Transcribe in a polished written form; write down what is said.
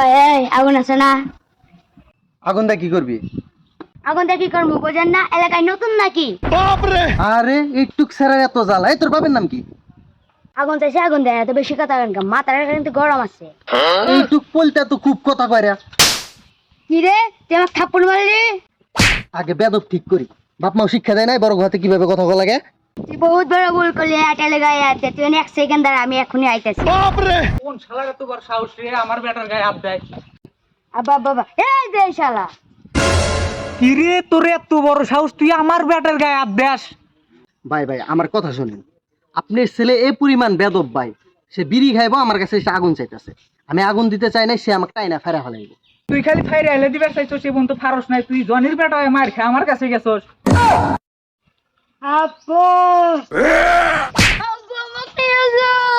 এই আগুন আছে না? আগুন দা কি করবি? আগুন দিয়ে কি করবো বোঝেন না? এলাকায় নতুন নাকি? আরে একটু ছাড়া এত জ্বালা। এই তোর বাপের নাম কি? আগুন চাইছে আগুন দেয়, এত বেশি কথা কেন? মাথার কিন্তু গরম আছে। এইটুক পলটা তো খুব কথা কয়রা। কি রে, তুই আমার থাপ্পড় মারলি? আগে বেদব ঠিক করি। বাপ মাও শিক্ষা দেয় নাই বড় ঘাতে কিভাবে কথা বলা লাগে। তুই বহুত বড় ভুল করলি, এটা লেগায় আছে। তুই এক সেকেন্ড দাঁড়া, আমি এখনই আইতেছি। কোন শালার এত বড় সাহস রে আমার বেটার গায়ে হাত দেয়? আব্বা বাবা, এই যে শালা। কি রে তোর এত বড় সাহস, তুই আমার বেটার গায়ে হাত দেস? ভাই ভাই আমার কথা শুনেন। আপনার ছেলে এই পরিমাণ বেদব ভাই, সে বিড়ি খাইবো আমার কাছে এসে আগুন চাইতেছে। আমি আগুন দিতে চাই নাই, সে আমাকে টাইনা ফেরা ফেলাইব। তুই খালি ফাইরে আইলে দিবার চাইছস, সে বন্ধু ফারস নাই। তুই জনির বেটা হয়ে মার খা আমার কাছে গেছস। আব্বা আব্বা আমাকে নিয়ে যাও।